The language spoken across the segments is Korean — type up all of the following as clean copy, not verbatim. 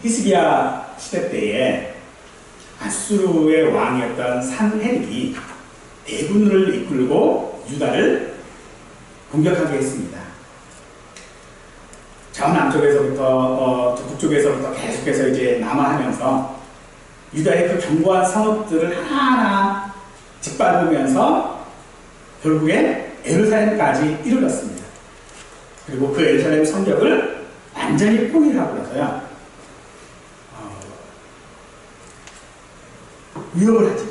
히스기야 시대 때에 아수르의 왕이었던 산헤립이 대군을 이끌고 유다를 공격하게 했습니다. 저 남쪽에서부터 북쪽에서부터 계속해서 이제 남하하면서 유다의 그 견고한 성읍들을 하나하나 짓밟으면서 결국에 예루살렘까지 이르렀습니다. 그리고 그 예루살렘 성벽을 완전히 포위하고 나서요 위협을 하죠.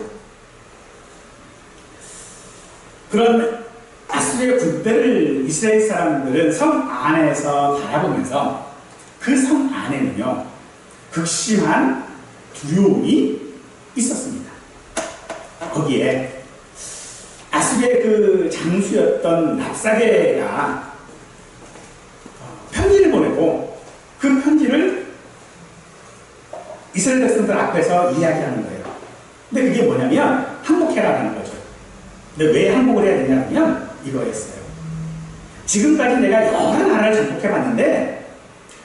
그런 아수르의 군대를 이스라엘 사람들은 성 안에서 바라보면서 그 성 안에는요 극심한 두려움이 있었습니다. 거기에 아수르의 그 장수였던 랍사게가 편지를 보내고 그 편지를 이스라엘 백성들 앞에서 이야기하는 거예요. 근데 그게 뭐냐면 항복해라라는 거죠. 근데 왜 항복을 해야 되냐면 이거였어요. 지금까지 내가 여러 나라를 정복해봤는데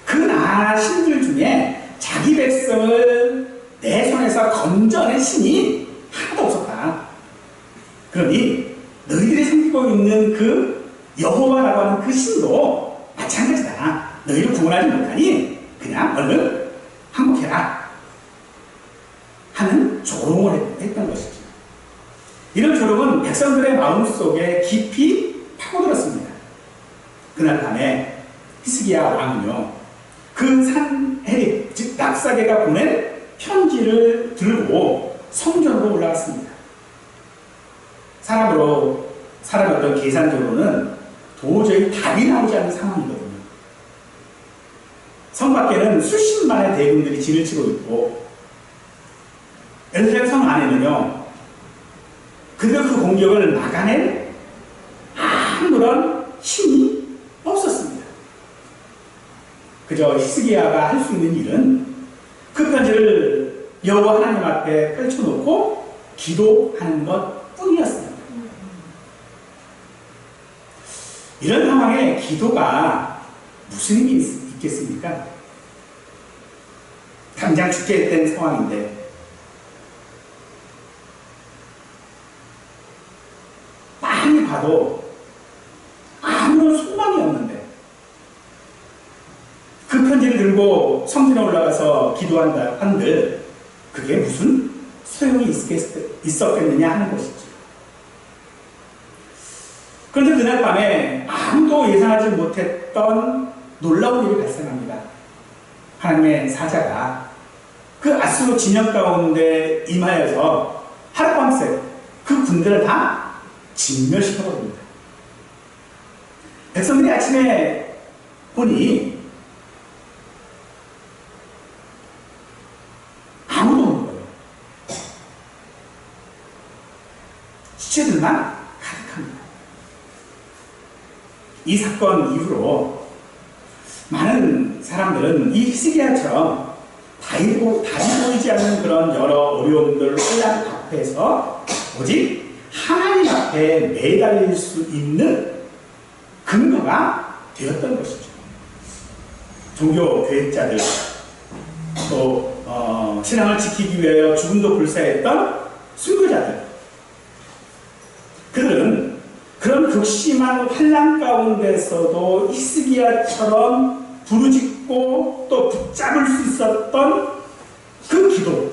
그 나라 신들 중에 자기 백성을 내 손에서 건져낸 신이 하나도 없었다. 그러니 너희들이 섬기고 있는 그 여호와라고 하는 그 신도 마찬가지다. 너희를 구원하지 못하니 그냥 얼른 항복해라 하는 조롱을 했던 것이죠. 이런 조롱은 백성들의 마음속에 깊이 파고들었습니다. 그날 밤에 히스기야 왕은요 그 산헤립 즉 랍사게가 보낸 편지를 들고 성전으로 올라갔습니다. 사람의 어떤 계산적으로는 도저히 답이 나오지 않는 상황이거든요. 성 밖에는 수십만의 대군들이 진을 치고 있고 예루살렘 성 안에는요 그들 그 공격을 막아낸 아무런 힘이 없었습니다. 그저 히스기야가 할 수 있는 일은 그 편지를 여호와 하나님 앞에 펼쳐놓고 기도하는 것 뿐이었습니다. 이런 상황에 기도가 무슨 힘이 있겠습니까? 당장 죽게 된 상황인데 많이 봐도 아무런 소망이 없는데 그 편지를 들고 성전에 올라가서 기도한다 한들 그게 무슨 소용이 있었겠느냐 하는 것이죠. 그런데 그날 밤에 아무도 예상하지 못했던 놀라운 일이 발생합니다. 하나님의 사자가 그 아수르 진영 가운데 임하여서 하룻밤새 그 군대를 다 진멸시켜버립니다. 백성들이 아침에 보니 아무도 없는 거예요. 시체들만 가득합니다. 이 사건 이후로 많은 사람들은 이 히스기야처럼 답이 보이지 않는 그런 여러 어려움들, 혼란 앞에서 오직 하나님 앞에 매달릴 수 있는 근거가 되었던 것이죠. 종교 교육자들, 또 신앙을 지키기 위하여 죽음도 불사했던 순교자들, 그들은 그런 극심한 환난 가운데서도 히스기야처럼 부르짖고 또 붙잡을 수 있었던 그 기도,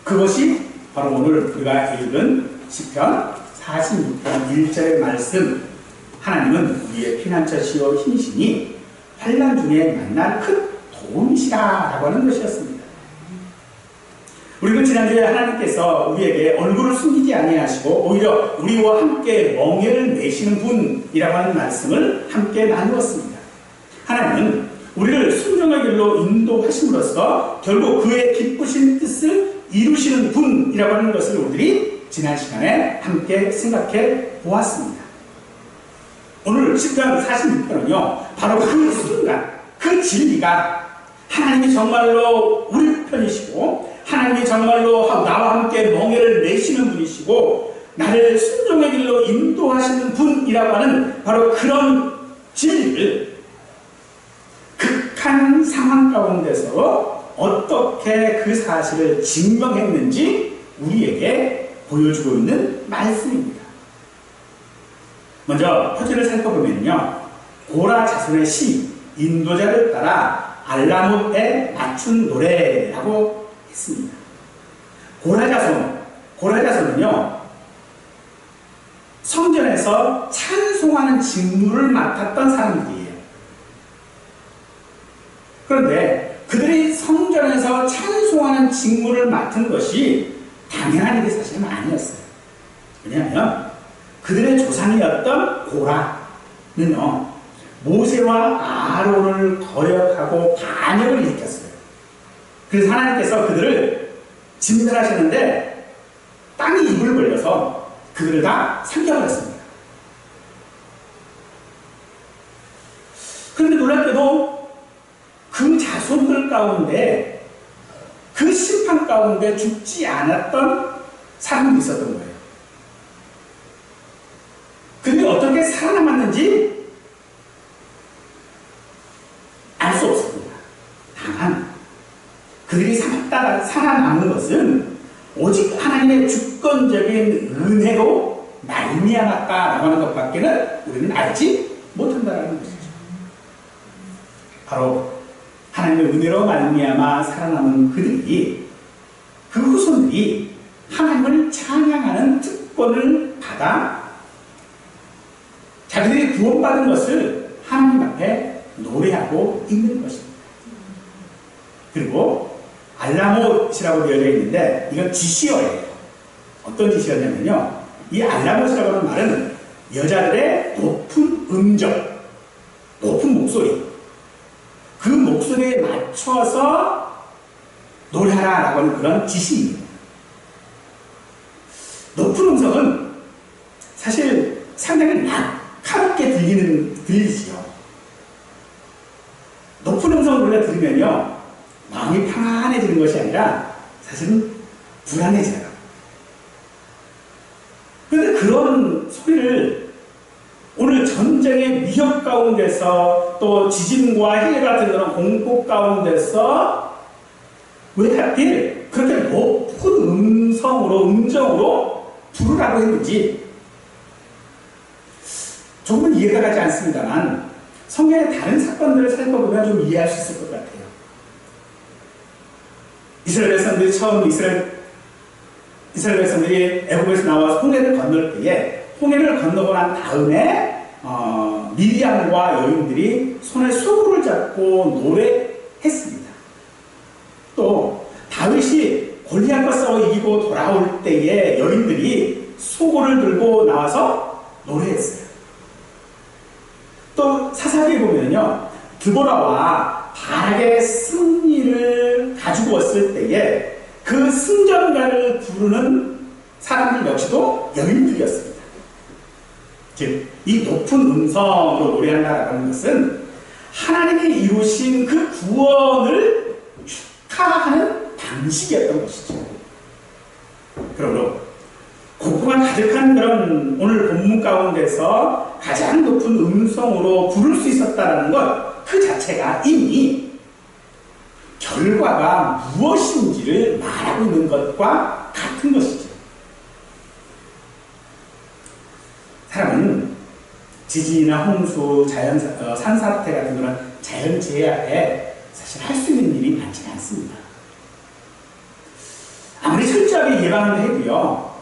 그것이 바로 오늘 우리가 읽은 시편 46편 1절의 말씀, 하나님은 우리의 피난처시요 힘이시니 환난 중에 만날 큰 도움이시라 라고 하는 것이었습니다. 우리는 지난주에 하나님께서 우리에게 얼굴을 숨기지 아니하시고 오히려 우리와 함께 멍에를 내시는 분이라고 하는 말씀을 함께 나누었습니다. 하나님은 우리를 순종의 길로 인도하심으로써 결국 그의 기쁘신 뜻을 이루시는 분이라고 하는 것을 우리들이 지난 시간에 함께 생각해 보았습니다. 오늘 시편 46편은요 바로 그 순간, 그 진리가 하나님이 정말로 우리 편이시고 하나님이 정말로 나와 함께 멍에를 내시는 분이시고 나를 순종의 길로 인도하시는 분이라고 하는 바로 그런 진리를 극한 한 상황 가운데서 어떻게 그 사실을 증명했는지 우리에게 보여주고 있는 말씀입니다. 먼저 표지를 살펴보면요. 고라 자손의 시, 인도자를 따라 알라못에 맞춘 노래라고 했습니다. 고라 자손은요, 성전에서 찬송하는 직무를 맡았던 사람들이에요. 그런데 그들이 성전에서 찬송하는 직무를 맡은 것이 당연한 일이 사실은 아니었어요. 왜냐하면 그들의 조상이었던 고라는요, 모세와 아론을 거역하고 반역을 일으켰어요. 그래서 하나님께서 그들을 진멸하셨는데 땅이 입을 벌려서 그들을 다 삼켜버렸습니다. 그런데 놀랍게도 그 자손들 가운데, 그 심판 가운데 죽지 않았던 사람이 있었던 거예요. 근데 어떻게 살아남았는지 알 수 없습니다. 다만 그들이 살아남은 것은 오직 하나님의 주권적인 은혜로 말미암았다라고 하는 것밖에는 우리는 알지 못한다는 것이죠. 바로 하나님의 은혜로 말미암아 살아남은 그들이, 그 후손들이 하나님을 찬양하는 특권을 받아 자기들이 구원받은 것을 하나님 앞에 노래하고 있는 것입니다. 그리고 알라못이라고 되어져 있는데 이건 지시어예요. 어떤 지시어냐면요, 이 알라못이라고 하는 말은 여자들의 높은 음정, 높은 목소리, 그 목소리에 맞춰서 노래하라라고 하는 그런 지시입니다. 높은 음성은 사실 상당히 날카롭게 들리지요. 높은 음성을 원래 들으면요, 마음이 평안해지는 것이 아니라 사실은 불안해져요. 그런데 그런 소리를 오늘 전쟁의 위협 가운데서, 또 지진과 해일 같은 그런 공포 가운데서 왜 하필 그렇게 높은 음정으로 부르라고 했는지 조금은 이해가 가지 않습니다만, 성경의 다른 사건들을 살펴보면 좀 이해할 수 있을 것 같아요. 이스라엘 백성들이 처음 이스라엘 백성들이 애굽에서 나와서 홍해를 건널 때에, 홍해를 건너고 난 다음에 미디안과 여인들이 손에 소구를 잡고 노래했습니다. 또 다윗이 골리앗과 싸워 이기고 돌아올 때에 여인들이 소고를 들고 나와서 노래했어요. 또 사사기에 보면요, 드보라와 바락의 승리를 가지고 왔을 때에 그 승전가를 부르는 사람들 역시도 여인들이었습니다. 즉, 이 높은 음성으로 노래한다라는 것은 하나님이 이루신 그 구원을 축하하는 방식이었던 것이죠. 그러므로 공포가 가득한 그런 오늘 본문 가운데서 가장 높은 음성으로 부를 수 있었다는 것 그 자체가 이미 결과가 무엇인지를 말하고 있는 것과 같은 것이죠. 사람은 지진이나 홍수, 산사태 같은 그런 자연재해 앞에 사실 할 수 있는 일이 많지는 않습니다. 아무리 철저하게 예방을 해도요,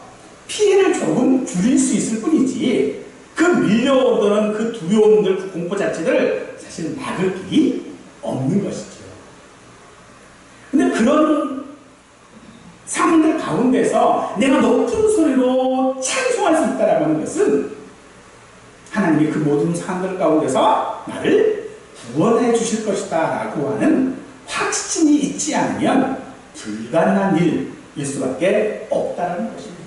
피해를 조금 줄일 수 있을 뿐이지 그 밀려오는 그 두려움들, 그 공포 자체를 사실 막을 길이 없는 것이죠. 근데 그런 상황들 가운데서 내가 높은 소리로 찬송할 수 있다라고 하는 것은 하나님이 그 모든 상황들 가운데서 나를 구원해 주실 것이다 라고 하는 확신이 있지 않으면 불가능한 일일 수밖에 없다는 것입니다.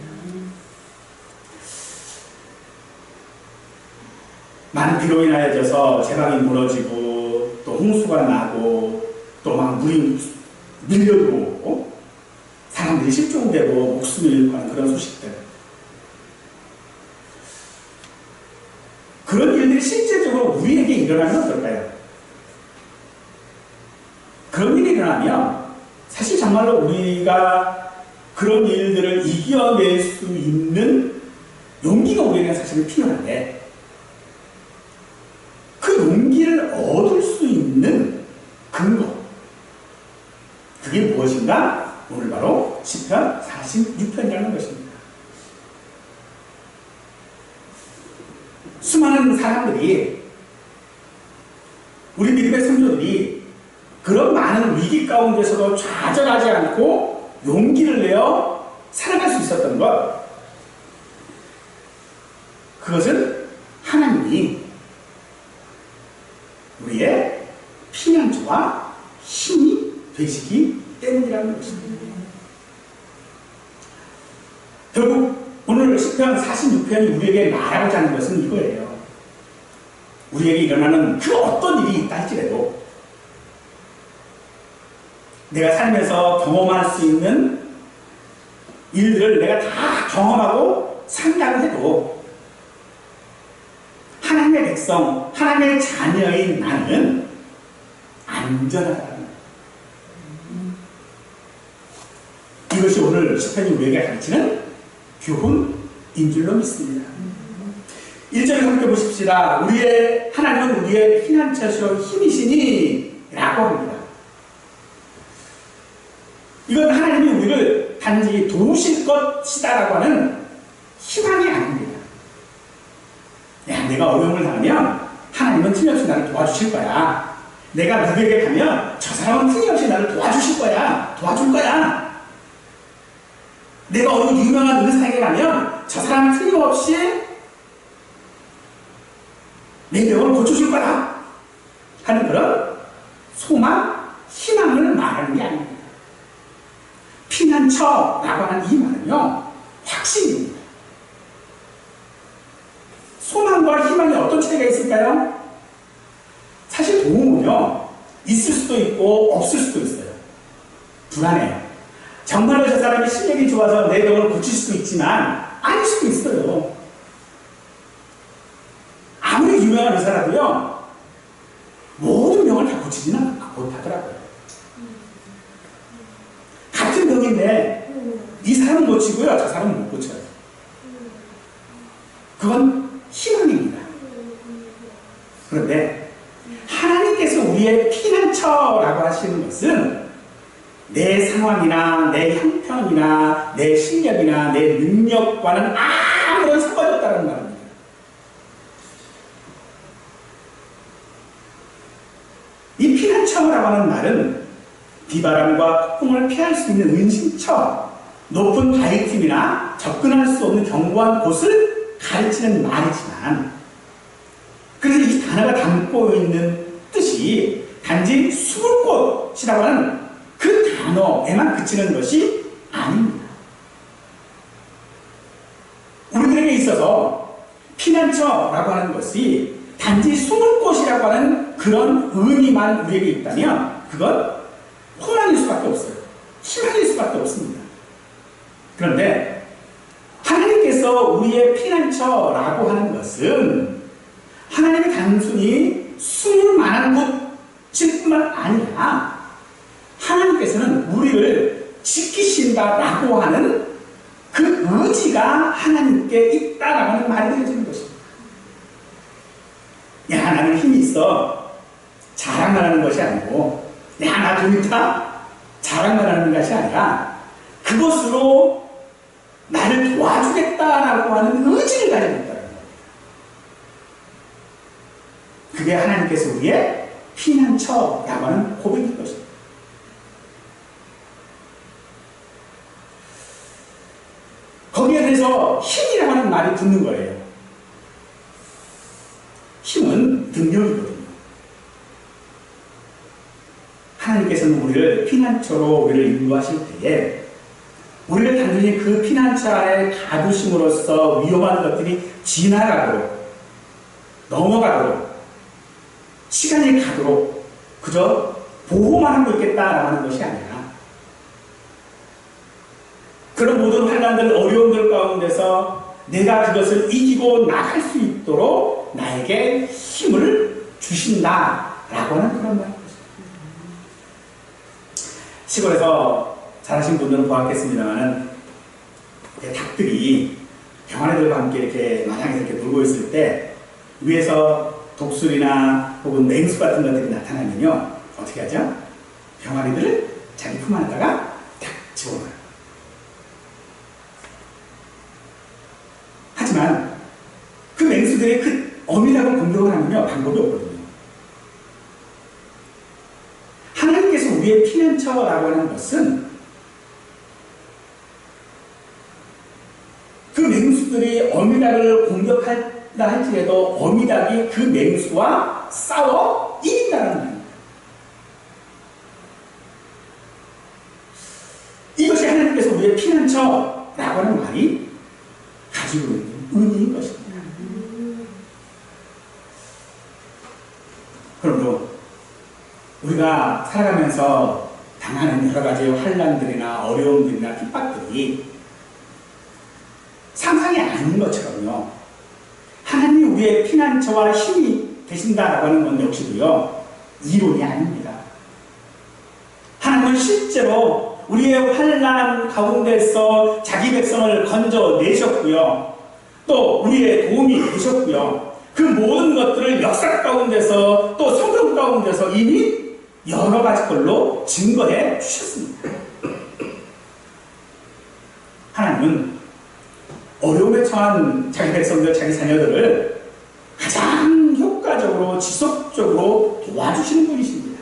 많은 비로 인하여져서 제방이 무너지고 또 홍수가 나고 또 막 물이 밀려들어오고 사람들이 실종되고 목숨을 잃고 하는 그런 소식들, 그런 일들이 실제적으로 우리에게 일어나면 어떨까요? 그런 일이 일어나면 사실 정말로 우리가 그런 일들을 이겨낼 수 있는 용기가 우리에게 사실은 필요한데, 그 용기를 얻을 수 있는 근거, 그게 무엇인가? 오늘 바로 시편 46편이라는 것입니다. 수많은 사람들이, 우리 믿음의 성도들이 그런 많은 위기 가운데서도 좌절하지 않고 용기를 내어 살아갈 수 있었던 것, 그것은 하나님이 우리의 피난처와 힘이 되시기 때문이라는 것입니다. 결국 오늘 시편 46편이 우리에게 말하고자 하는 것은 이거예요. 우리에게 일어나는 그 어떤 일이 있다 할지라도 내가 살면서 경험할 수 있는 일들을 내가 다 경험하고 상담을 해도 하나님의 백성, 하나님의 자녀인 나는 안전하다는 거예요. 이것이 오늘 시편이 우리에게 가르치는 교훈인 줄로 믿습니다. 1절을 함께 보십시다. 우리의 하나님은 우리의 피난처시오 힘이시니 라고 합니다. 이건 하나님이 우리를 단지 도우실 것이다라고 하는 희망이 아닙니다. 야, 내가 어려움을 당하면 하나님은 틀림없이 나를 도와주실 거야. 내가 누구에게 가면 저 사람은 틀림없이 나를 도와주실 거야. 도와줄 거야. 내가 어느 유명한 의사에게 가면 저 사람은 틀림없이 내 병을 고쳐줄 거야 하는 그런 소망, 희망을 말하는 게 아닙니다. 피난처라고 하는 이 말은요, 확신입니다. 소망과 희망에 어떤 차이가 있을까요? 사실 도움은요, 있을 수도 있고 없을 수도 있어요. 불안해요. 정말로 저 사람이 실력이 좋아서 내 병을 고칠 수도 있지만 아닐 수도 있어요. 아무리 유명한 의사라도요, 모든 병을 다 고치지는 못하더라고요. 같은 병인데 이 사람은 고치고요, 저 사람은 못 고쳐요. 그건 희망입니다. 그런데 하나님께서 우리의 피난처라고 하시는 것은 내 상황이나 내 형편이나 내 실력이나 내 능력과는 아무런 상관이 없다는 말입니다. 이 피난처라고 하는 말은 비바람과 폭풍을 피할 수 있는 은신처, 높은 바위틈이나 접근할 수 없는 견고한 곳을 가르치는 말이지만, 그래서 이 단어가 담고 있는 뜻이 단지 숨을 곳이라고 하는 그 단어에만 그치는 것이 아닙니다. 우리들에게 있어서 피난처라고 하는 것이 단지 숨을 곳이라고 하는 그런 의미만 우리에게 있다면 그건 호랑일 수밖에 없어요. 희망일 수밖에 없습니다. 그런데 하나님께서 우리의 피난처라고 하는 것은 하나님이 단순히 숨을 만한 곳일 뿐만 아니라 하나님께서는 우리를 지키신다라고 하는 그 의지가 하나님께 있다라고 하는 말이 되어지는 것입니다. 야, 나는 힘이 있어. 자랑만 하는 것이 아니고, 야, 나 돈 있다. 자랑만 하는 것이 아니라 그것으로 나를 도와주겠다라고 하는 의지를 가지고 있다는 거예요. 그게 하나님께서 우리의 피난처라고 하는 고백인 것입니다. 거기에 대해서 힘이라고 하는 말이 붙는 거예요. 힘은 능력이거든요. 하나님께서는 우리를 피난처로 우리를 인도하실 때에 우리를 단순히 그 피난처 안에 가두심으로써 위험한 것들이 지나가도록, 넘어가도록, 시간이 가도록 그저 보호만 하고 있겠다라고 하는 것이 아니라 그런 모든 환난들, 어려움들 가운데서 내가 그것을 이기고 나갈 수 있도록 나에게 힘을 주신다라고 하는 그런 말입니다. 시골에서 자라신 분들은 보았겠습니다만은 닭들이 병아리들과 함께 이렇게 마당에서 이렇게 놀고 있을 때 위에서 독수리나 혹은 맹수 같은 것들이 나타나면요 어떻게 하죠? 병아리들을 자기 품 안에다가 딱 집어넣어요. 하지만 그 맹수들이 그 어미닭을 공격을 하면요 방법이 없거든요. 하나님께서 우리의 피난처라고 하는 것은 그 맹수들이 어미닭을 공격한다 할지라도 어미닭이 그 맹수와 싸워 이긴다는 말입니다. 이것이 하나님께서 우리의 피난처라고 하는 말이 가지고 있는 의미인 것입니다. 그러므로 우리가 살아가면서 당하는 여러 가지 환난들이나 어려움들이나 핍박들이 상상이 아닌 것처럼요. 하나님이 우리의 피난처와 힘이 되신다라고 하는 건 역시도요. 이론이 아닙니다. 하나님은 실제로 우리의 환난 가운데서 자기 백성을 건져내셨고요. 또 우리의 도움이 되셨고요. 그 모든 것들을 역사 가운데서 또 성경 가운데서 이미 여러 가지 걸로 증거해 주셨습니다. 하나님은 어려움에 처한 자기 백성들, 자기 자녀들을 가장 효과적으로 지속적으로 도와주시는 분이십니다.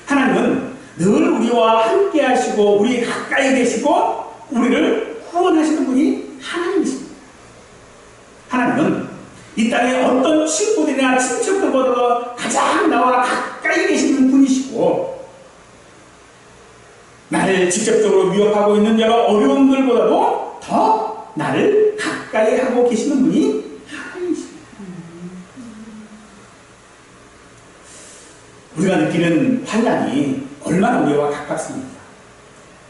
하나님은 늘 우리와 함께 하시고 우리 가까이 계시고 우리를 후원하시는 분이 하나님이십니다. 하나님은 이 땅에 어떤 친구들이나 친척들보다도 가장 나와 가까이 계시는 분이시고 나를 직접적으로 위협하고 있는 여러 어려움들보다도 더 나를 가까이 하고 계시는 분이 하나님이십니다. 우리가 느끼는 환난이 얼마나 우리와 가깝습니까?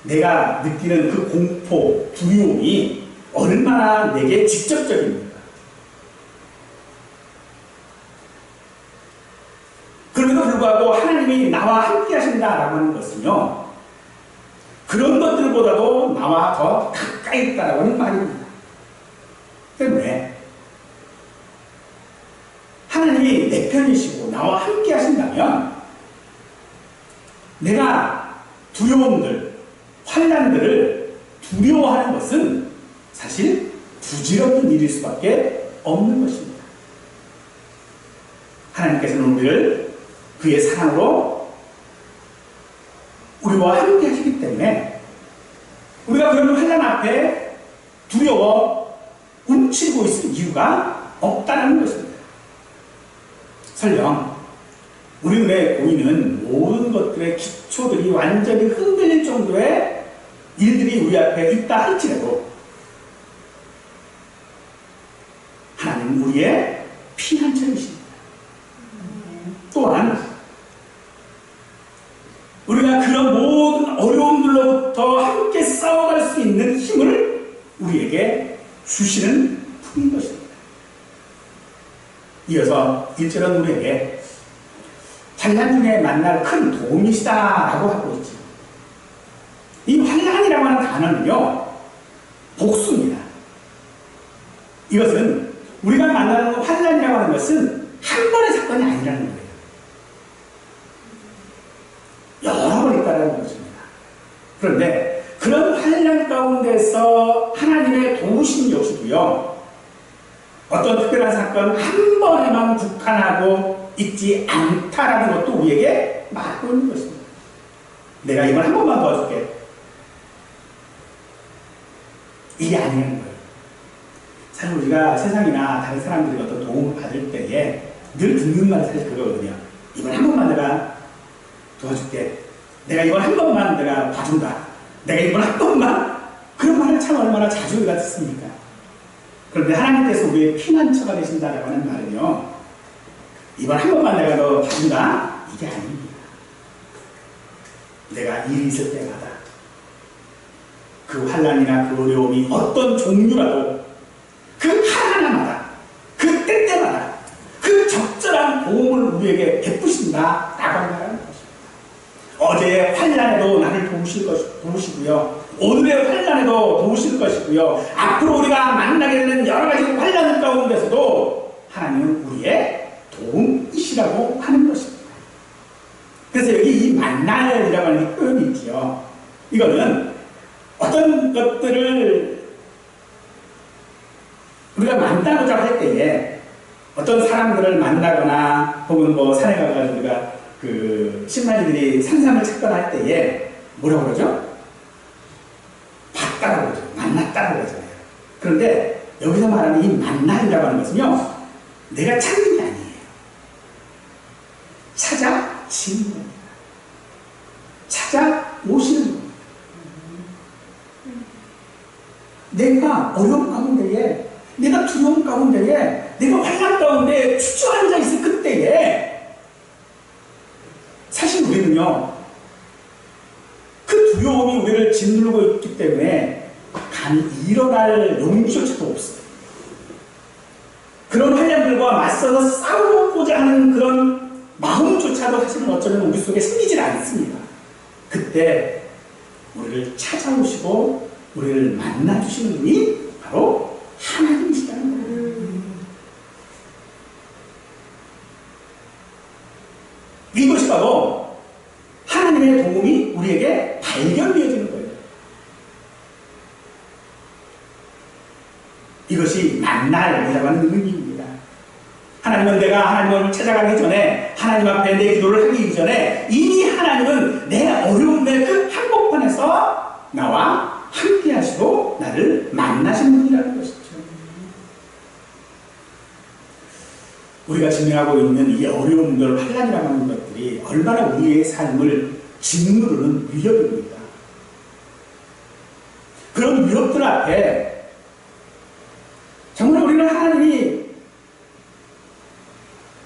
내가 느끼는 그 공포, 두려움이 얼마나 내게 직접적입니까? 그럼에도 불구하고 하나님이 나와 함께 하신다라고 하는 것은요, 그런 것들보다도 나와 더 가까이 있다라고 하는 말입니다. 때문에 하나님이 내 편이시고 나와 함께 하신다면 내가 두려움들, 환난들을 두려워하는 것은 사실 부질없는 일일 수밖에 없는 것입니다. 하나님께서는 우리를 그의 사랑으로 우리와 함께 하시기 때문에 우리가 그런 환난 앞에 두려워 움츠리고 있을 이유가 없다는 것입니다. 설령 우리 눈에 보이는 모든 것들의 기초들이 완전히 흔들릴 정도의 일들이 우리 앞에 있다 할지라도 하나님은 우리의 피난처이십니다. 또한 우리가 그런 모든 어려움들로부터 함께 싸워갈 수 있는 힘을 우리에게 주시는 분인 것입니다. 이어서 1절은 우리에게 환난 중에 만날 큰 도움이시다라고 하고 있죠. 이 환난이라고 하는 단어는요, 복수입니다. 이것은 우리가 만나는 환난이라고 하는 것은 한 번의 사건이 아니라는 거예요. 여러 번 있다는 것입니다. 그런데 그런 환난 가운데서 하나님의 도우심 역시도요, 어떤 특별한 사건 한 번에만 국한하고 있지 않다라는 것도 우리에게 말하고 있는 것입니다. 내가 이걸 한 번만 도와줄게. 이게 아니라는 거예요. 사실 우리가 세상이나 다른 사람들이 어떤 도움을 받을 때에 늘 듣는 말이 사실 그거거든요. 이번 한 번만 내가 도와줄게. 내가 이번 한 번만 내가 봐준다. 내가 이번 한 번만. 그런 말을 참 얼마나 자주 우리가 듣습니까? 그런데 하나님께서 우리의 피난처가 되신다라고 하는 말은요, 이번 한 번만 내가 너 봐준다? 이게 아닙니다. 내가 일이 있을 때마다 그 환난이나 그 어려움이 어떤 종류라도 그 하나하나마다 그 때때마다 그 적절한 보험을 우리에게 베푸신다라고 말하는 것입니다. 어제의 환난에도 나를 도우시고요. 오늘의 환난에도 도우실 것이고요. 앞으로 우리가 만나게 되는 여러 가지 환난 가운데서도 하나님은 우리의 도움이시라고 하는 것입니다. 그래서 여기 이 만나이라고 하는 표현이 있지요. 이거는 어떤 것들을 우리가 만나고자 할 때에 어떤 사람들을 만나거나 혹은 뭐 산에 가가지고 우리가 그 신발이들이 산삼을 찾거나 할 때에 뭐라고 그러죠? 봤다고 그러죠. 만났다고 그러잖아요. 그런데 여기서 말하는 이 만나이라고 하는 것은요, 내가 찾는 게 아니에요. 찾아지는 겁니다. 찾아오시는 겁니다. 내가 어려운 가운데에, 내가 두려움 가운데에, 내가 환난 가운데 주저앉아 있을 그때에 사실 우리는요, 그 두려움이 우리를 짓누르고 있기 때문에 감히 일어날 용기조차도 없어요. 그런 환난들과 맞서서 싸우고자 하는 그런 마음조차도 사실은 어쩌면 우리 속에 생기질 않습니다. 그때 우리를 찾아오시고 우리를 만나주시는 분이 바로 하나님이시라는 거예요. 이것이 바로 하나님의 도움이 우리에게 발견되어지는 거예요. 이것이 만날이라고 하는 의미입니다. 하나님은 내가 하나님을 찾아가기 전에, 하나님 앞에 내 기도를 하기 전에 이미 하나님은 내 어려움의 그 한복판에서 나와 함께 하시고 나를 만나신 분이라는 것이죠. 우리가 직면하고 있는 이 어려움들, 환난이라고 하는 것들이 얼마나 우리의 삶을 짓누르는 위협입니다. 그런 위협들 앞에 정말 우리는 하나님이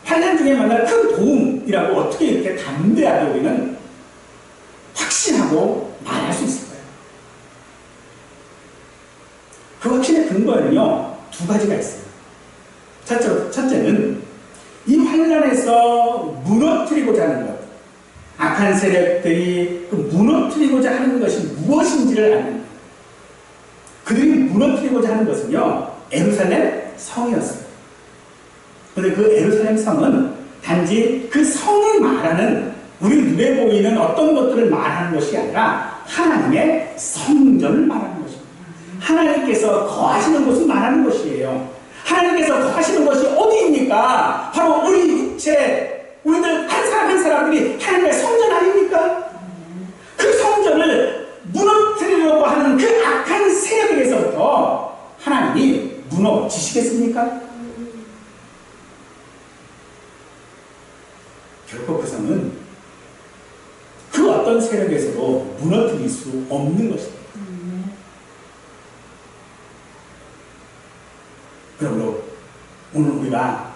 환난 중에 만날 큰 도움이라고 어떻게 이렇게 담대하게 우리는 확신하고 말할 수 있을까요? 그 확신의 근거에는요, 두 가지가 있어요. 첫째는 이 환난에서 무너뜨리고자 하는 것, 악한 세력들이 그 무너뜨리고자 하는 것이 무엇인지를 아는 것. 그들이 무너뜨리고자 하는 것은요, 예루살렘 성이었어요. 그런데 그 예루살렘 성은 단지 그 성이 말하는, 우리 눈에 보이는 어떤 것들을 말하는 것이 아니라 하나님의 성전을 말하는 것입니다. 하나님께서 거하시는 곳을 말하는 것이에요. 하나님께서 거하시는 것이 어디입니까? 바로 우리 육체, 우리들 한 사람 한 사람들이 하나님의 성전 아닙니까? 그 성전을 무너뜨리려고 하는 그 악한 세력에서부터 하나님이 무너지시겠습니까? 결코 그 성은 그 어떤 세력에서도 무너뜨릴 수 없는 것입니다. 그러므로 오늘 우리가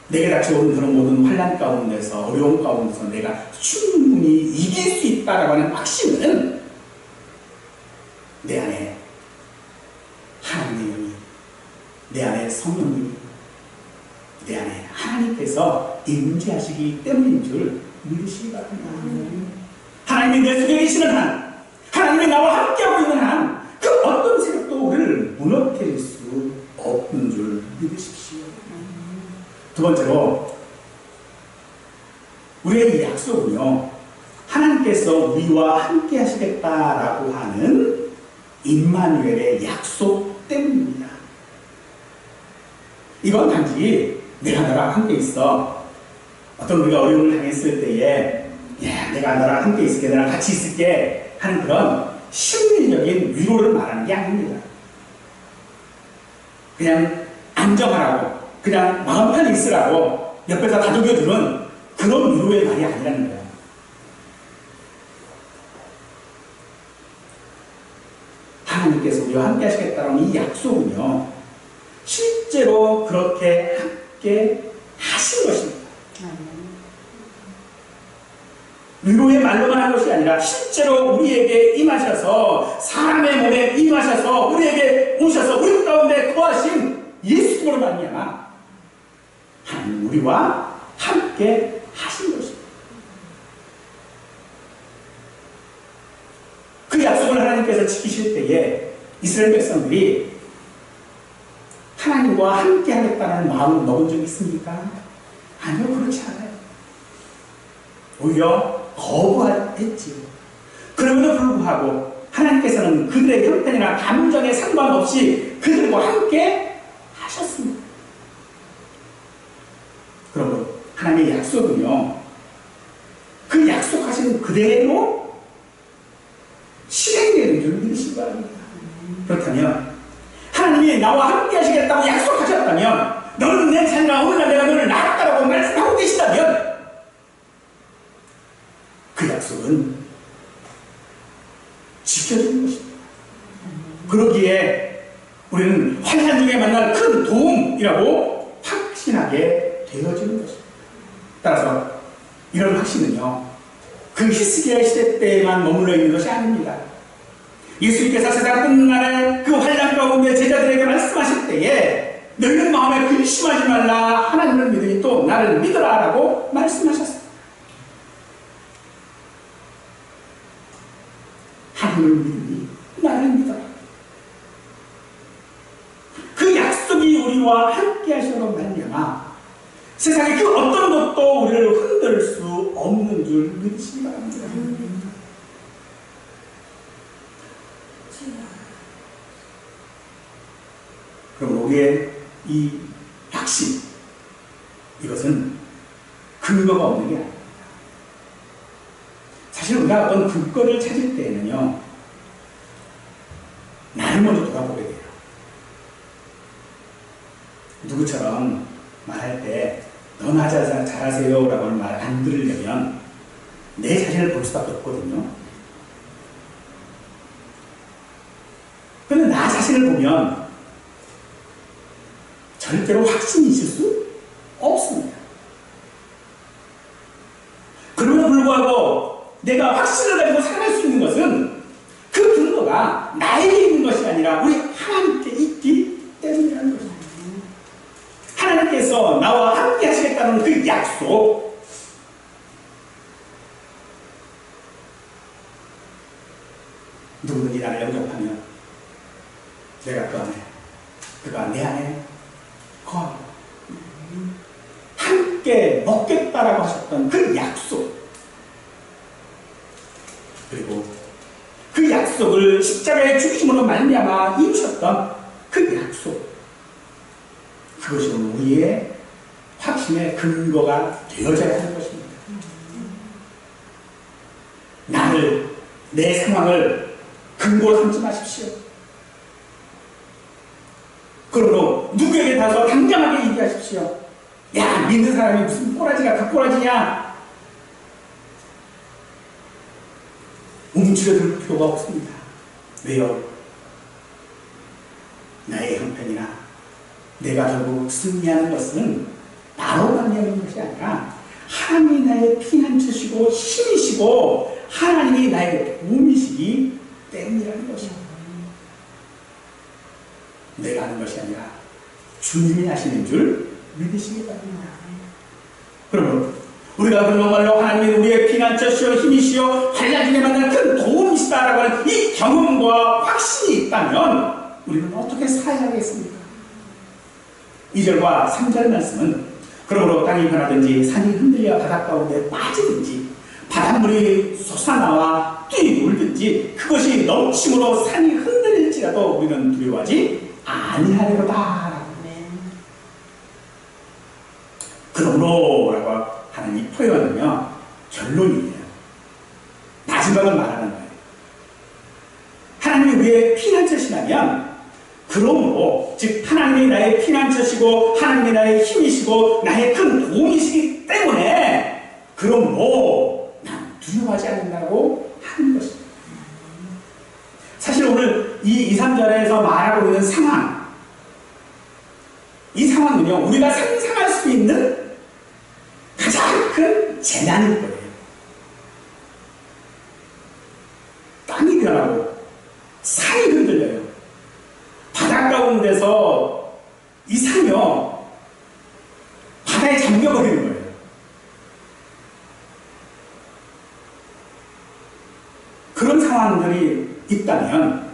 내게 닥쳐오는 그런 모든 환난 가운데서, 어려움 가운데서 내가 충분히 이길 수 있다라고 하는 확신은 내 안에 하나님의 영이, 내 안에 성령님이, 내 안에 하나님께서 임재하시기 때문인 줄 믿으시기 바랍니다. 하나님이 내 속에 계시는 한, 하나님이 나와 함께하고 있는 한, 그 어떤 세력도 우리를 무너뜨릴 수 없는 줄 믿으십시오. 두 번째로, 우리의 이 약속은요, 하나님께서 우리와 함께 하시겠다라고 하는 임마누엘의 약속 때문입니다. 이건 단지 내가 너랑 함께 있어, 어떤 우리가 어려움을 당했을 때에 야, 내가 너랑 함께 있을게, 너랑 같이 있을게 하는 그런 심리적인 위로를 말하는 게 아닙니다. 그냥 안정하라고, 그냥 마음 편히 있으라고 옆에서 다독여주는 그런 위로의 말이 아니라는 거예요. 하나님께서 우리와 함께 하시겠다는 이 약속은요, 실제로 그렇게 함께 하신 것입니다. 위로의 말로만 한 것이 아니라 실제로 우리에게 임하셔서, 사람의 몸에 임하셔서 우리에게 오셔서 우리 가운데 거하신 예수님으로 말미암아 하나님 우리와 함께 하신 것입니다. 하나님께서 지키실 때에 이스라엘 백성들이 하나님과 함께 하겠다는 마음을 먹은 적이 있습니까? 아니요, 그렇지 않아요. 오히려 거부했지요. 그럼에도 불구하고 하나님께서는 그들의 형편이나 감정에 상관없이 그들과 함께 하셨습니다. 그러므로 하나님의 약속은요, 그 약속하신 그대로 실행되는 줄 믿으시기 바랍니다. 그렇다면 하나님이 나와 함께 하시겠다고 약속하셨다면, 너는 내 자녀라, 오늘날 내가 너를 낳았다라고 말씀하고 계시다면, 그 약속은 지켜지는 것입니다. 그러기에 우리는 환난 중에 만날 큰 도움이라고 확신하게 되어지는 것입니다. 따라서 이런 확신은요, 그 히스기야 시대 때에만 머물러 있는 것이 아닙니다. 예수님께서 세상 끝날에 그 환난 가운데 제자들에게 말씀하실 때에 너희는 마음에 근심하지 말라, 하나님을 믿으니 또 나를 믿으라 라고 말씀하셨습니다. 하나님을 믿으니 나를 믿어라. 그 약속이 우리와 함께 하시므로 말미암아 세상의 그 어떤 것도 우리를 흔들 수 없는 줄 믿으시기 바랍니다. 그럼 우리의 이 확신, 이것은 근거가 없는 게 아닙니다. 사실 우리가 어떤 근거를 찾을 때에는요, 나를 먼저 돌아보게 돼요. 누구처럼 말할 때 너나 잘하세요 라고 말 안 들으려면 내 자신을 볼 수밖에 없거든요. 그런데 나 자신을 보면 절대로 확신이 있을 수 없습니다. 그럼에도 불구하고 내가 확신을 가지고 살아갈 수 있는 것은 그 근거가 나에게 있는 것이 아니라 우리 하나님께 있기 때문이라는 것입니다. 하나님께서 나와 함께 하시겠다는 그 약속, 누구든지 나를 영접하면 내가 그 안에, 그가 내 안에 거하고 함께 먹겠다라고 하셨던 그 약속, 그리고 그 약속을 십자가의 죽으심으로 말미암아 이루셨던 그 약속, 그것이 우리의 확신의 근거가 되어져야 하는 것입니다. 나를, 내 상황을 근거로 삼지 마십시오. 그러므로 누구에게 가서 당당하게 얘기하십시오. 야, 믿는 사람이 무슨 꼬라지가 그 꼬라지냐? 움츠려들 필요가 없습니다. 왜요? 나의 형편이나 내가 결국 승리하는 것은 나로 말미암은 것이 아니라 하나님이 나의 피난처시고 힘이시고 하나님이 나의 도움이시기 때문이라는 것입니다. 내가 하는 것이 아니라 주님이 하시는 줄 믿으시기 바랍니다. 그러므로 우리가 정말로 하나님이 우리의 피난처시오 힘이시오 환난 중에 만나는 큰 도움이시다라고 하는 이 경험과 확신이 있다면 우리는 어떻게 살아야겠습니까? 2절과 3절 말씀은 그러므로 땅이 변하든지 산이 흔들려 바닷 가운데 빠지든지 바닷물이 솟아나와 뛰 울든지 그것이 넘침으로 산이 흔들릴지라도 우리는 두려워하지 아니하리로다. 그러므로 라고 하나님이 표현하며 결론이에요. 마지막을 말하는 거예요. 하나님이 우리의 피난처시라면 그러므로 즉 하나님이 나의 피난처시고 하나님이 나의 힘이시고 나의 큰 도움이시기 때문에 그러므로 난 두려워하지 않는다고 하는 것입니다. 사실 오늘 이 2, 3절에서 말하고 있는 상황, 이 상황은요 우리가 상상할 수 있는 가장 큰 재난일 거예요. 땅이 변하고 산이 흔들려요. 바다 가운데서 이 산이요 바다에 잠겨버리는 거예요. 그런 상황들이 있다면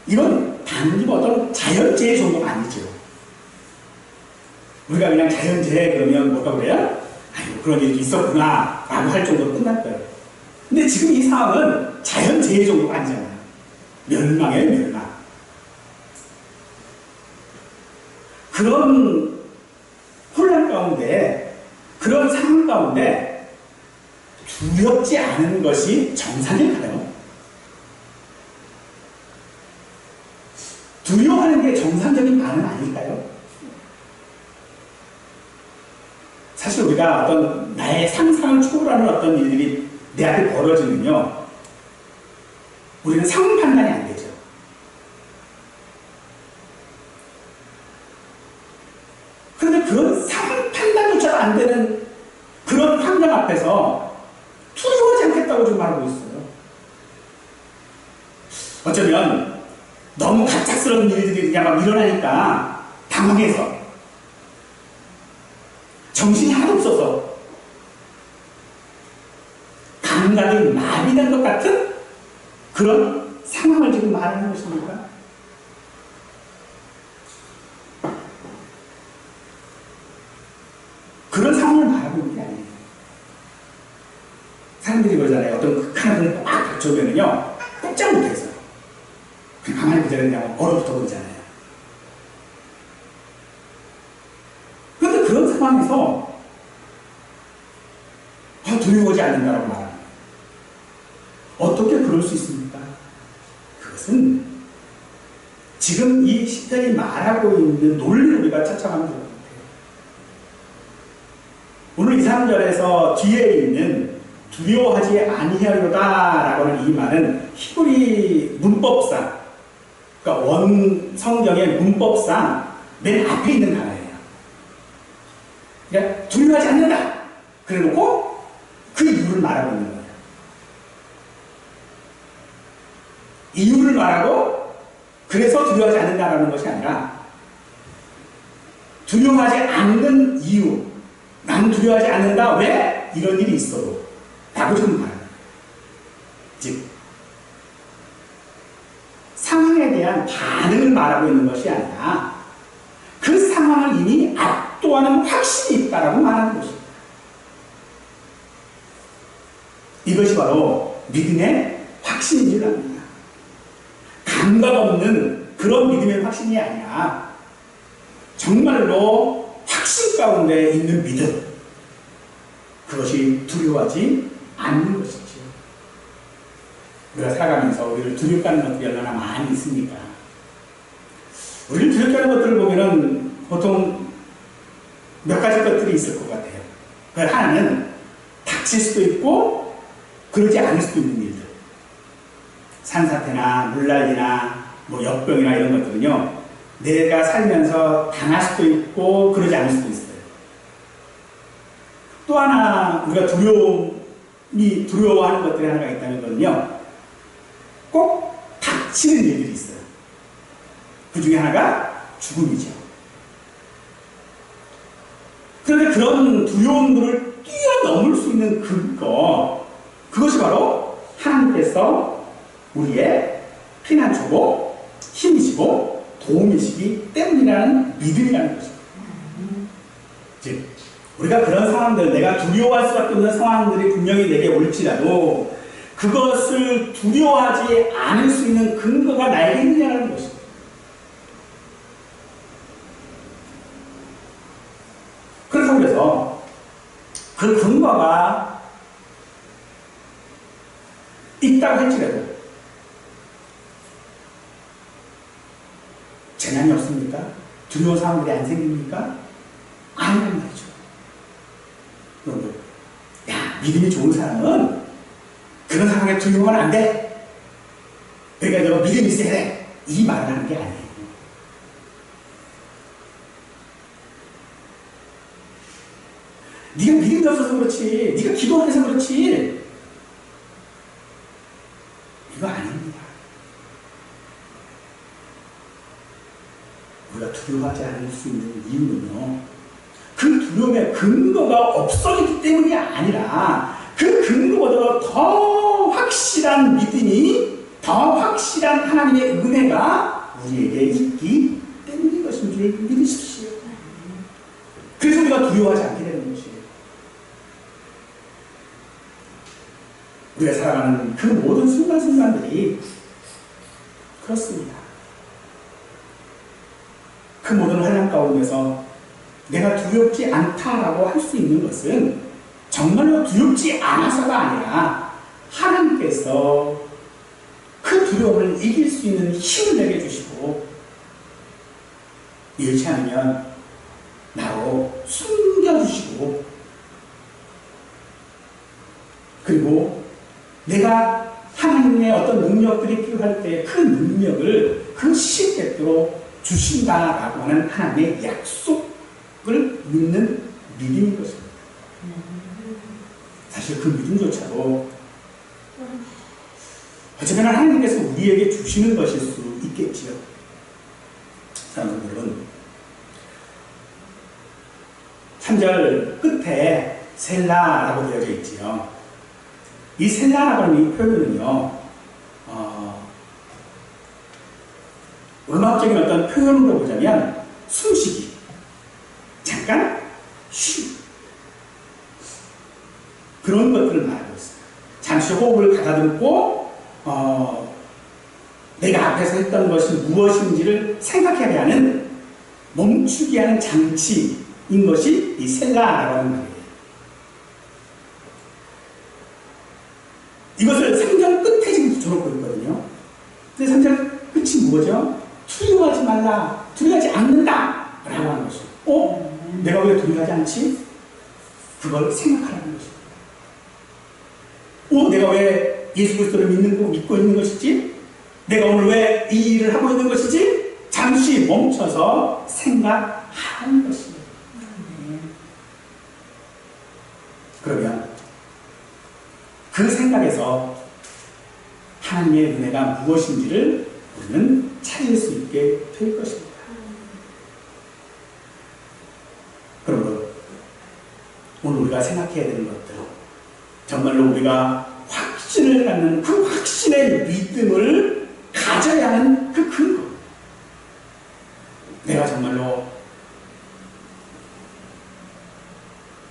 이건 단지 어떤 자연재해 정도가 아니죠. 우리가 그냥 자연재해 그러면 뭐가 그래요? 아이고 그런 일이 있었구나 라고 할 정도로 끝날 거예요. 근데 지금 이 상황은 자연재해 정도가 아니잖아요. 멸망이에요, 멸망. 그런 혼란 가운데, 그런 상황 가운데 두렵지 않은 것이 정상일까요? 두려워하는 게 정상적인 반응 아닐까요? 사실 우리가 어떤 나의 상상을 초월하는 어떤 일들이 내 앞에 벌어지면요, 우리는 상황 판단이 안 되죠. 그런데 그런 상황 판단조차도 안 되는 그런 환경 앞에서 두려워하지 않겠다고 좀 말하고 있어요. 어쩌면 너무 갑작스러운 일들이 그냥 막 일어나니까 당황해서 정신이 하나도 없어서 감각이 마비된 것 같은 그런 상황을 지금 말하는 것입니까? 그런 상황을 말하고 있는 게 아니에요. 사람들이 그러잖아요. 어떤 극한 분이 막 닥쳐오면요, 꼼짝 못해서 그냥 가만히 그 자리에 그냥 얼어붙어 버리잖아요. 그런데 그런 상황에서 두려워하지 않는다라고 말합니다. 어떻게 그럴 수 있습니까? 그것은 지금 이 시편이 말하고 있는 논리를 우리가 찾아가면 될 것 같아요. 오늘 2, 3절에서 뒤에 있는 두려워하지 아니하려다라고 하는 이 말은 히브리 문법상, 그러니까 원 성경의 문법상 맨 앞에 있는 단어예요. 그러니까 두려워하지 않는다. 그래놓고 그 이유를 말하고 있는 거예요. 이유를 말하고 그래서 두려워하지 않는다라는 것이 아니라 두려워하지 않는 이유, 나는 두려워하지 않는다. 왜? 이런 일이 있어도 라고 좀 말합니다. 즉 상황에 대한 반응을 말하고 있는 것이 아니라 그 상황을 이미 압도하는 확신이 있다라고 말하는 것입니다. 이것이 바로 믿음의 확신인 줄 압니다. 감각 없는 그런 믿음의 확신이 아니라 정말로 확신 가운데 있는 믿음, 그것이 두려워하지 않는 것이죠. 우리가 살아가면서 우리를 두렵게 하는 것들이 얼마나 많이 있습니까? 우리를 두렵게 하는 것들을 보면은 보통 몇 가지 것들이 있을 것 같아요. 그 하나는 닥칠 수도 있고 그러지 않을 수도 있는 일들. 산사태나 물난리나 뭐 역병이나 이런 것들은요, 내가 살면서 당할 수도 있고 그러지 않을 수도 있어요. 또 하나 우리가 두려워하는 것들이 하나가 있다는 것은요, 꼭 닥치는 일들이 있어요. 그 중에 하나가 죽음이죠. 그런데 그런 두려움들을 뛰어넘을 수 있는 근거, 그것이 바로 하나님께서 우리의 피난처고 힘이시고 도움이시기 때문이라는 믿음이라는 것입니다. 즉 우리가 그런 상황들, 내가 두려워할 수밖에 없는 상황들이 분명히 내게 올지라도 그것을 두려워하지 않을 수 있는 근거가 나에게 있느냐는 것입니다. 그래서 그 근거가 있다고 할지라도 재난이 없습니까? 두려운 상황들이 안 생깁니까? 아니란 말이죠. 여러분, 야, 믿음이 좋은 사람은 그런 상황에 두려워하면 안 돼. 그러니까 너가 믿음이 있어야 돼. 이 말을 하는 게 아니에요. 네가 믿음이 없어서 그렇지, 네가 기도 안 해서 그렇지, 이거 아닙니다. 우리가 두려워하지 않을 수 있는 이유는요, 그 두려움의 근거가 없어지기 때문이 아니라 그 근거보다 더 확실한 믿음이, 더 확실한 하나님의 은혜가 우리에게 있기 때문인 것인 줄 믿으십시오. 그래서 우리가 두려워하지 않게 되는 것이에요. 우리가 살아가는 그 모든 순간순간들이 그렇습니다. 그 모든 환난 가운데서 내가 두렵지 않다라고 할 수 있는 것은 정말로 두렵지 않아서가 아니라 하나님께서 그 두려움을 이길 수 있는 힘을 내게 주시고, 이렇지 않으면 나로 숨겨주시고, 그리고 내가 하나님의 어떤 능력들이 필요할 때 그 능력을 그 시시때때로 주신다라고 하는 하나님의 약속을 믿는 믿음인 것입니다. 사실 그 믿음조차도 어쩌면 하나님께서 우리에게 주시는 것일 수 있겠지요. 사랑하는 여러분, 3절 끝에 셀라라고 되어져 있지요. 이 셀라라고 하는 이 표현은요, 음악적인 어떤 표현으로 보자면 숨쉬기, 잠깐 쉬, 그런 것들을 말하고 있어요. 잠시 호흡을 가다듬고 내가 앞에서 했던 것이 무엇인지를 생각하게 하는, 멈추게 하는 장치인 것이 이 셀라라고 하는 말이에요. 이것을 3절 끝에 지금 붙여놓고 있거든요. 근데 3절 끝이 뭐죠? 두려워하지 말라, 두려워하지 않는다 라고 하는 것이에요. 내가 왜 두려워하지 않지? 그걸 생각하라는 것입니다. 내가 왜 예수 그리스도를 믿고 있는 것이지? 내가 오늘 왜 이 일을 하고 있는 것이지? 잠시 멈춰서 생각하는 것입니다. 그러면 그 생각에서 하나님의 은혜가 무엇인지를 우리는 찾을 수 있게 될 것입니다. 그러므로 오늘 우리가 생각해야 되는 것들, 정말로 우리가 확신을 갖는 그 확신의 믿음을 가져야 하는 그 근거, 내가 정말로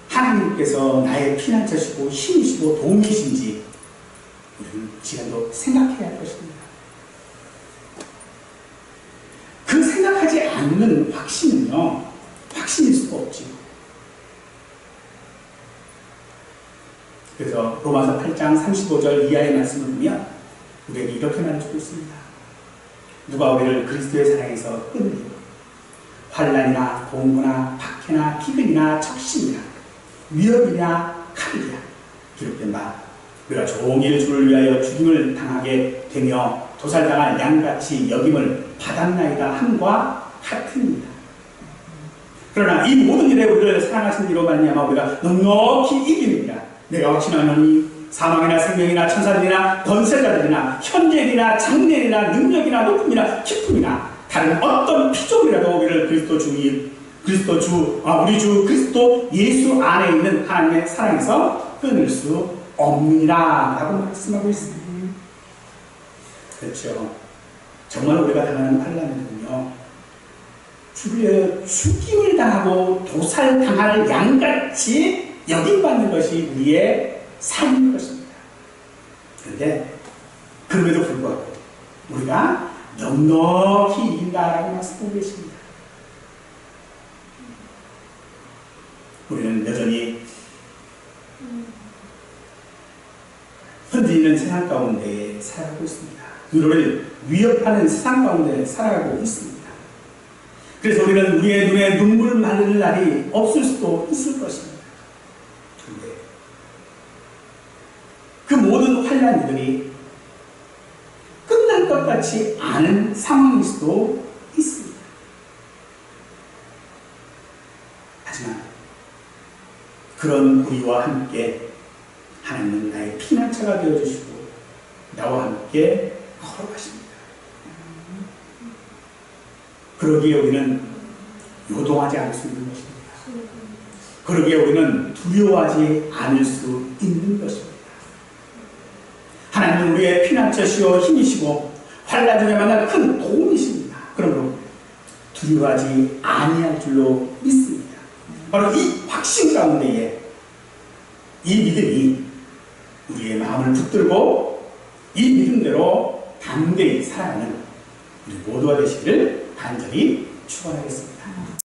하나님께서 나의 피난처시고 힘이시고 도움이신지 우리는 지금도 생각해야 할 것입니다. 그 생각하지 않는 확신은요, 확신일 수가 없지요. 그래서 로마서 8장 35절 이하의 말씀을 보면 우리에게 이렇게 말해주고 있습니다. 누가 우리를 그리스도의 사랑에서 끊으리요? 환난이나 공고나 박해나 기근이나 적신이나 위협이나 칼이야. 기록된 바 우리가 종일 주를 위하여 죽임을 당하게 되며 도살당할 양같이 여김을 받았나이다 함과 같습니다. 그러나 이 모든 일에 우리를 사랑하신 이로 말미암아 우리가 넉넉히 이깁니다. 내가 확신하노니 사망이나 생명이나 천사들이나 권세자들이나 현재일이나 장래일이나 능력이나 높음이나 깊음이나 다른 어떤 피조물이라도 우리를 우리 주 그리스도 예수 안에 있는 하나님의 사랑에서 끊을 수 없느니라 라고 말씀하고 있습니다. 그렇죠. 정말 우리가 당하는 환난은요, 죽임을 당하고 도살당할 양같이 여김받는 것이 우리의 삶인 것입니다. 그런데 그럼에도 불구하고 우리가 넉넉히 이긴다라고 말씀하고 계십니다. 우리는 여전히 흔들리는 세상 가운데 살아가고 있습니다. 우리를 위협하는 세상 가운데 살아가고 있습니다. 그래서 우리는 우리의 눈에 눈물 마를 날이 없을 수도 있을 것입니다. 그런데 그 모든 환난들이 끝날 것 같지 않은 상황일 수도 있습니다. 하지만 그런 우리와 함께 하나님은 나의 피난처가 되어주시고 나와 함께 걸어가십니다. 그러기에 우리는 요동하지 않을 수 있는 것입니다. 그러기에 우리는 두려워하지 않을 수 있는 것입니다. 하나님은 우리의 피난처시오 힘이시고 환난 중에 만날 큰 도움이십니다. 그러므로 두려워하지 아니할 줄로 믿습니다. 바로 이 확신 가운데에 이 믿음이 우리의 마음을 붙들고 이 믿음대로 담대히 살아가는 우리 모두가 되시기를 간절히 축원하겠습니다.